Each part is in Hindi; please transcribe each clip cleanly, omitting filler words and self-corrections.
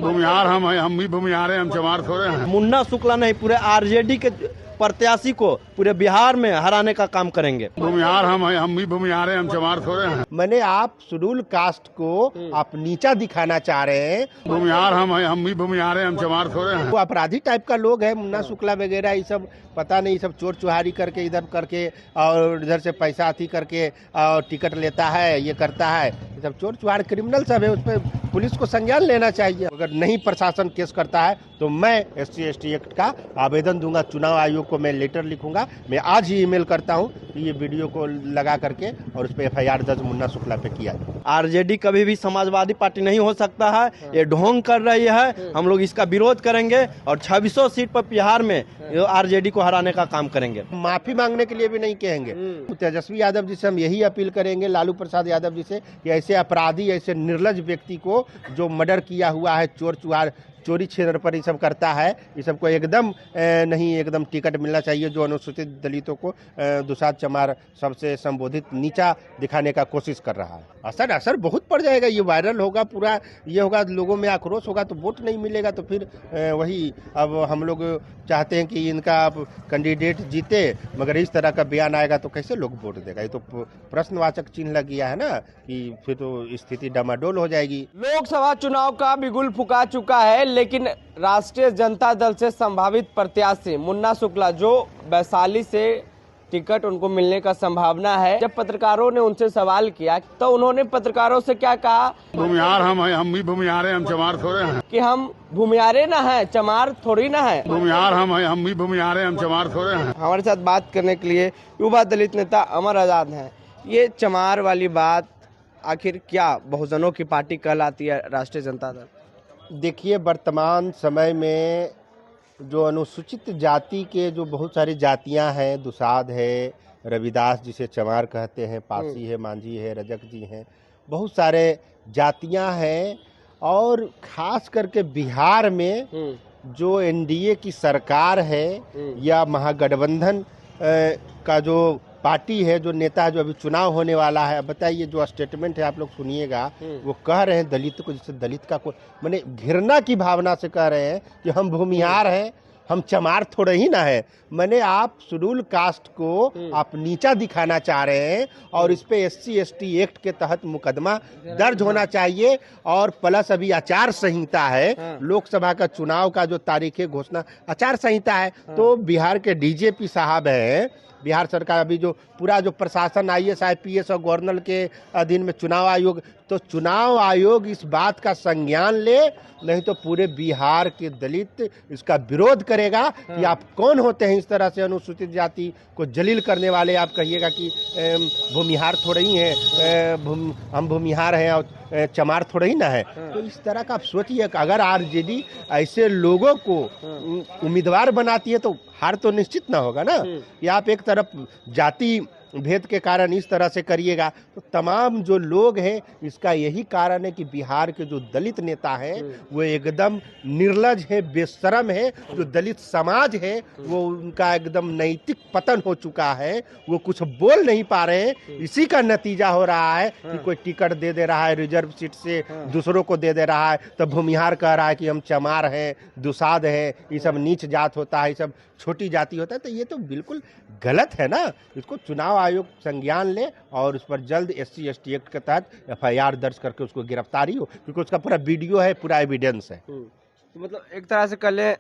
भूमिहार हम भी भूमिहार हैं, हम चमार थोड़े हैं। मुन्ना शुक्ला नहीं, पूरे आरजेडी के प्रत्याशी को पूरे बिहार में हराने का काम करेंगे। भूमिहार हम भी भूमिहार हैं, हम चमार थोड़े हैं। मैंने आप शेड्यूल कास्ट को आप नीचा दिखाना चाह रहे हैं। भूमिहार हम भी भूमिहार हैं, हम चमार थोड़े हैं। वो अपराधी टाइप का लोग है, मुन्ना शुक्ला वगैरह, ये सब पता नहीं, सब चोर चुहारी करके इधर करके और इधर से पैसा अथी करके और टिकट लेता है, ये करता है, ये सब चोर चुहार क्रिमिनल सब है। उस पर पुलिस को संज्ञान लेना चाहिए। अगर नहीं प्रशासन केस करता है तो मैं SC/ST एक्ट का आवेदन दूंगा, चुनाव आयोग को मैं लेटर लिखूंगा। मैं आज ही ईमेल करता हूं कि ये वीडियो को लगा करके और उस पर FIR दर्ज मुन्ना शुक्ला पे किया जाए। आरजेडी कभी भी समाजवादी पार्टी नहीं हो सकता है, ये ढोंग कर रही है। हम लोग इसका विरोध करेंगे और 2600 सीट पर बिहार में आरजेडी को हराने का काम करेंगे। माफी मांगने के लिए भी नहीं कहेंगे। तेजस्वी यादव जी से हम यही अपील करेंगे, लालू प्रसाद यादव जी से, कि ऐसे अपराधी, ऐसे निर्लज व्यक्ति को जो मर्डर किया हुआ है, चोर चुहार, चोरी क्षेत्र पर ये सब करता है, ये सबको एकदम नहीं, एकदम टिकट मिलना चाहिए। जो अनुसूचित दलितों को दुसाध चमार सबसे संबोधित नीचा दिखाने का कोशिश कर रहा है। असर बहुत पड़ जाएगा, ये वायरल होगा पूरा, ये होगा, लोगों में आक्रोश होगा तो वोट नहीं मिलेगा। तो फिर वही अब हम लोग चाहते हैं कि इनका अब कैंडिडेट जीते, मगर इस तरह का बयान आएगा तो कैसे लोग वोट देगा? ये तो प्रश्नवाचक चिन्ह लग गया है ना, कि फिर तो स्थिति डामाडोल हो जाएगी। लोकसभा चुनाव का बिगुल फुका चुका है, लेकिन राष्ट्रीय जनता दल से संभावित प्रत्याशी मुन्ना शुक्ला, जो वैशाली से टिकट उनको मिलने का संभावना है, जब पत्रकारों ने उनसे सवाल किया तो उन्होंने पत्रकारों से क्या कहा? भूमिहार हम भी भूमिहार हैं, हम चमार थोड़े हैं। कि हम भूमिहारे ना है, चमार थोड़ी ना है। भूमिहार हम भी भूमिहार हैं, हम चमार थोड़े हैं। हमारे साथ बात करने के लिए युवा दलित नेता अमर आजाद हैं। ये चमार वाली बात आखिर क्या बहुजनों की पार्टी कहलाती है राष्ट्रीय जनता दल? देखिए, वर्तमान समय में जो अनुसूचित जाति के जो बहुत सारी जातियां हैं, दुसाध है, रविदास जिसे चमार कहते हैं, पासी है, मांझी है, रजक जी हैं, बहुत सारे जातियां हैं। और खास करके बिहार में जो NDA की सरकार है या महागठबंधन का जो पार्टी है, जो नेता है, जो अभी चुनाव होने वाला है, बताइए, जो स्टेटमेंट है आप लोग सुनिएगा, वो कह रहे हैं दलित को, जैसे दलित का कोई माने घृणा की भावना से कह रहे हैं कि हम भूमिहार हैं, हम चमार थोड़े ही ना है। मैंने आप शेड्यूल कास्ट को आप नीचा दिखाना चाह रहे हैं और इस पे SC/ST एक्ट के तहत मुकदमा दर्ज होना चाहिए। और प्लस अभी आचार संहिता है, लोकसभा का चुनाव का जो तारीख घोषणा आचार संहिता है। तो बिहार के DJP साहब हैं, बिहार सरकार, अभी जो पूरा जो प्रशासन IAS IPS और गवर्नर के अधीन में चुनाव आयोग, तो चुनाव आयोग इस बात का संज्ञान ले, नहीं तो पूरे बिहार के दलित इसका विरोध करेगा कि आप कौन होते हैं इस तरह से अनुसूचित जाति को जलील करने वाले। आप कहिएगा कि भूमिहार थोड़े ही हैं, हम भूमिहार हैं और चमार थोड़े ही ना है। तो इस तरह का आप सोचिए, अगर RJD ऐसे लोगों को उम्मीदवार बनाती है तो हार तो निश्चित ना होगा ना। या आप एक तरफ जाति भेद के कारण इस तरह से करिएगा तो तमाम जो लोग हैं, इसका यही कारण है कि बिहार के जो दलित नेता हैं वो एकदम निर्लज है, बेशरम है। जो दलित समाज है वो उनका एकदम नैतिक पतन हो चुका है, वो कुछ बोल नहीं पा रहे हैं। इसी का नतीजा हो रहा है कि कोई टिकट दे रहा है रिजर्व सीट से, दूसरों को दे रहा है, तो भूमिहार कह रहा है कि हम चमार हैं, दुसाध है, ये सब नीच जात होता है, ये सब छोटी जाति होता है। तो ये तो बिल्कुल गलत है ना। इसको चुनाव आयोग संज्ञान ले और उस पर जल्द SC/ST एक्ट के तहत FIR दर्ज करके उसको गिरफ्तारी हो, क्योंकि उसका पूरा वीडियो है, पूरा एविडेंस है। तो मतलब एक तरह से कल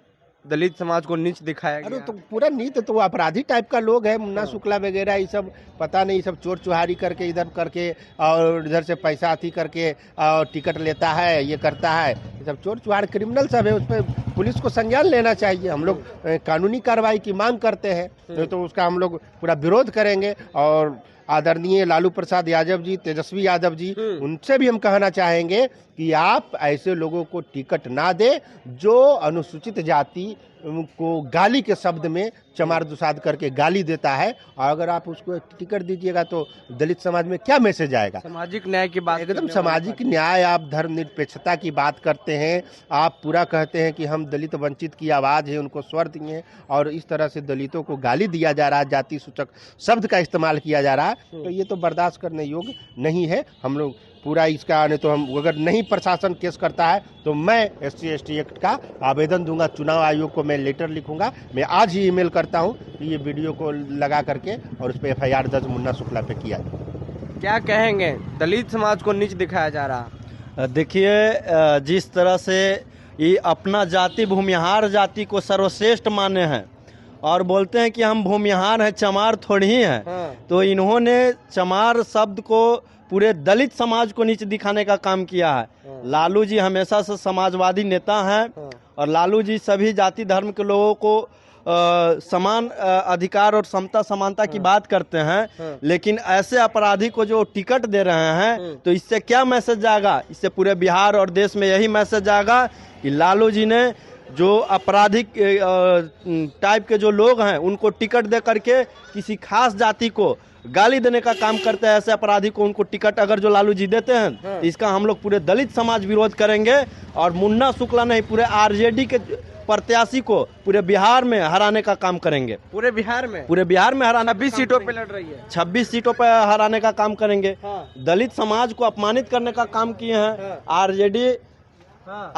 दलित समाज को नीच दिखाया गया। तो पूरा नीच, तो वो अपराधी टाइप का लोग है, मुन्ना शुक्ला वगैरह, ये सब पता नहीं, सब चोर चुहारी करके इधर करके और इधर से पैसा अथी करके और टिकट लेता है, ये करता है, ये सब चोर चुहार क्रिमिनल सब है। उस पर पुलिस को संज्ञान लेना चाहिए। हम लोग कानूनी कार्रवाई की मांग करते हैं, तो उसका हम लोग पूरा विरोध करेंगे। और आदरणीय लालू प्रसाद यादव जी, तेजस्वी यादव जी, उनसे भी हम कहना चाहेंगे कि आप ऐसे लोगों को टिकट ना दे जो अनुसूचित जाति को गाली के शब्द में चमार दुसाध करके गाली देता है। और अगर आप उसको टिकट दीजिएगा तो दलित समाज में क्या मैसेज आएगा? सामाजिक न्याय की बात, एकदम सामाजिक न्याय, आप धर्मनिरपेक्षता की बात करते हैं, आप पूरा कहते हैं कि हम दलित वंचित की आवाज है, उनको स्वर दिए, और इस तरह से दलितों को गाली दिया जा रहा है, जाति सूचक शब्द का इस्तेमाल किया जा रहा है। तो ये तो बर्दाश्त करने योग्य नहीं है। हम लोग पूरा इसका, नहीं तो हम अगर नहीं प्रशासन केस करता है तो मैं SC/ST एक्ट का आवेदन दूंगा, चुनाव आयोग को मैं लेटर लिखूंगा। मैं आज ही ईमेल करता हूं कि ये वीडियो को लगा करके और उस पर FIR दर्ज मुन्ना शुक्ला पे किया जाए। क्या कहेंगे, दलित समाज को नीच दिखाया जा रहा? देखिए, जिस तरह से ये अपना जाति भूमिहार जाति को सर्वश्रेष्ठ माने हैं और बोलते हैं कि हम भूमिहार हैं, चमार थोड़ी ही हैं। तो इन्होंने चमार शब्द को पूरे दलित समाज को नीच दिखाने का काम किया है। लालू जी हमेशा से समाजवादी नेता हैं और लालू जी सभी जाति धर्म के लोगों को समान अधिकार और समता समानता की बात करते हैं, लेकिन ऐसे अपराधी को जो टिकट दे रहे हैं तो इससे क्या मैसेज जाएगा? इससे पूरे बिहार और देश में यही मैसेज जाएगा कि लालू जी ने जो आपराधिक टाइप के जो लोग हैं उनको टिकट दे करके किसी खास जाति को गाली देने का काम करते हैं। ऐसे अपराधी को उनको टिकट अगर जो लालू जी देते हैं तो इसका हम लोग पूरे दलित समाज विरोध करेंगे और मुन्ना शुक्ला नहीं, पूरे RJD के प्रत्याशी को पूरे बिहार में हराने का काम करेंगे। पूरे बिहार में हराना 20 सीटों पे लड़ रही है, 26 सीटों पर हराने का काम करेंगे। दलित समाज को अपमानित करने का काम किए हैं।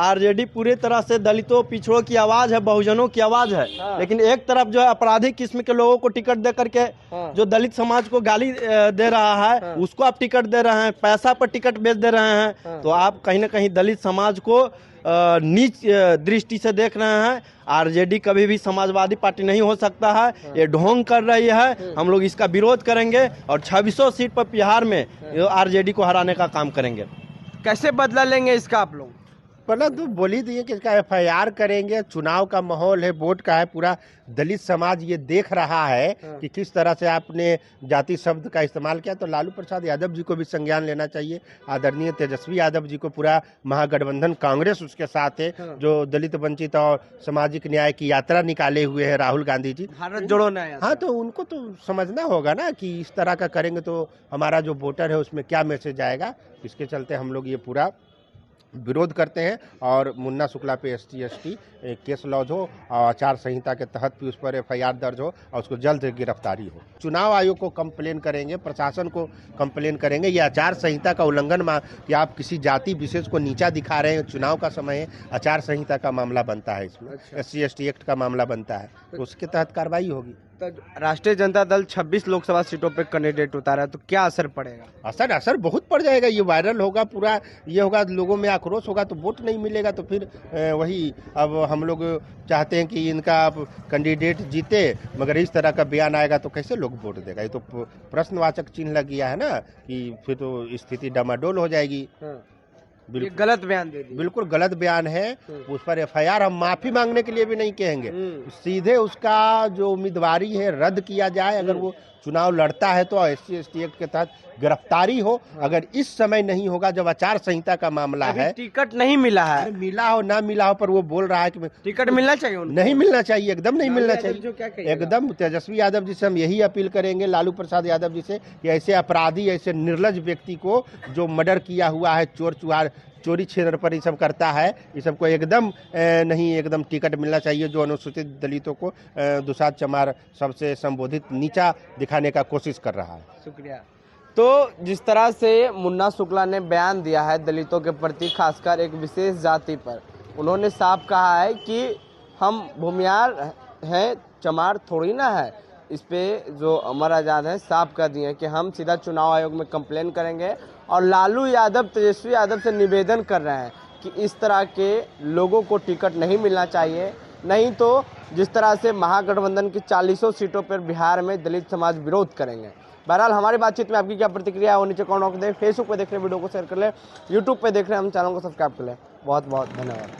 RJD पूरी तरह से दलितों पिछड़ों की आवाज है, बहुजनों की आवाज है। लेकिन एक तरफ जो है आपराधिक किस्म के लोगों को टिकट दे करके जो दलित समाज को गाली दे रहा है उसको आप टिकट दे रहे हैं, पैसा पर टिकट बेच दे रहे हैं। तो आप कहीं ना कहीं दलित समाज को नीच दृष्टि से देख रहे हैं। RJD कभी भी समाजवादी पार्टी नहीं हो सकता है, ये ढोंग कर रही है। हम लोग इसका विरोध करेंगे और 2600 सीट पर बिहार में RJD को हराने का काम करेंगे। कैसे बदला लेंगे इसका आप लोग? पहले तो बोल ही दिए कि इसका FIR करेंगे। चुनाव का माहौल है, वोट का है, पूरा दलित समाज ये देख रहा है कि किस तरह से आपने जाति शब्द का इस्तेमाल किया। तो लालू प्रसाद यादव जी को भी संज्ञान लेना चाहिए। आदरणीय तेजस्वी यादव जी को, पूरा महागठबंधन कांग्रेस उसके साथ है, जो दलित वंचित और सामाजिक न्याय की यात्रा निकाले हुए है राहुल गांधी जी, भारत जोड़ो न्याय। हाँ, तो उनको तो समझना होगा ना कि इस तरह का करेंगे तो हमारा जो वोटर है उसमें क्या मैसेज आएगा। इसके चलते हम लोग ये पूरा विरोध करते हैं और मुन्ना शुक्ला पे SC/ST केस लॉन्च हो और आचार संहिता के तहत भी उस पर FIR दर्ज हो और उसको जल्द गिरफ्तारी हो। चुनाव आयोग को कंप्लेन करेंगे, प्रशासन को कंप्लेन करेंगे। ये आचार संहिता का उल्लंघन कि आप किसी जाति विशेष को नीचा दिखा रहे हैं। चुनाव का समय है, आचार संहिता का मामला बनता है, इसमें SC/ST एक्ट का मामला बनता है, तो उसके तहत कार्रवाई होगी। तो राष्ट्रीय जनता दल 26 लोकसभा सीटों पे कैंडिडेट उतारा है, तो क्या असर पड़ेगा? असर बहुत पड़ जाएगा। ये वायरल होगा, पूरा ये होगा, लोगों में आक्रोश होगा, तो वोट नहीं मिलेगा। तो फिर वही अब हम लोग चाहते हैं कि इनका कैंडिडेट जीते, मगर इस तरह का बयान आएगा तो कैसे लोग वोट देगा? ये तो प्रश्नवाचक चिन्ह लग गया है ना, कि फिर तो स्थिति डामाडोल हो जाएगी। बिल्कुल गलत बयान दे दिया, बिल्कुल गलत बयान है। उस पर FIR हम माफी मांगने के लिए भी नहीं कहेंगे, सीधे उसका जो उम्मीदवारी है रद्द किया जाए। अगर वो चुनाव लड़ता है तो SC/ST एक्ट के तहत गिरफ्तारी हो। अगर इस समय नहीं होगा जब आचार संहिता का मामला है, टिकट नहीं मिला है, मिला हो ना मिला हो, पर वो बोल रहा है कि टिकट मिलना चाहिए उनको। नहीं मिलना चाहिए, एकदम नहीं मिलना चाहिए। एकदम तेजस्वी यादव जी से हम यही अपील करेंगे, लालू प्रसाद यादव जी से, कि ऐसे अपराधी, ऐसे निर्लज व्यक्ति को जो मर्डर किया हुआ है, चोरी छेड़ पर ये सब करता है, ये सबको एकदम नहीं, एकदम टिकट मिलना चाहिए। जो अनुसूचित दलितों को दुसाध चमार सबसे संबोधित नीचा दिखाने का कोशिश कर रहा है। शुक्रिया। तो जिस तरह से मुन्ना शुक्ला ने बयान दिया है दलितों के प्रति, खासकर एक विशेष जाति पर, उन्होंने साफ कहा है कि हम भूमिहार हैं, चमार थोड़ी ना है। इस पे जो अमर आज़ाद है साफ कर दिए कि हम सीधा चुनाव आयोग में कंप्लेन करेंगे और लालू यादव, तेजस्वी यादव से निवेदन कर रहे हैं कि इस तरह के लोगों को टिकट नहीं मिलना चाहिए, नहीं तो जिस तरह से महागठबंधन की 40 सीटों पर बिहार में दलित समाज विरोध करेंगे। बहरहाल हमारी बातचीत में आपकी क्या प्रतिक्रिया है वो नीचे कमेंट बॉक्स में दें। फेसबुक पे देख रहे वीडियो को शेयर कर लें, यूट्यूब पे देख रहे हैं हम चैनल को सब्सक्राइब कर लें। बहुत बहुत धन्यवाद।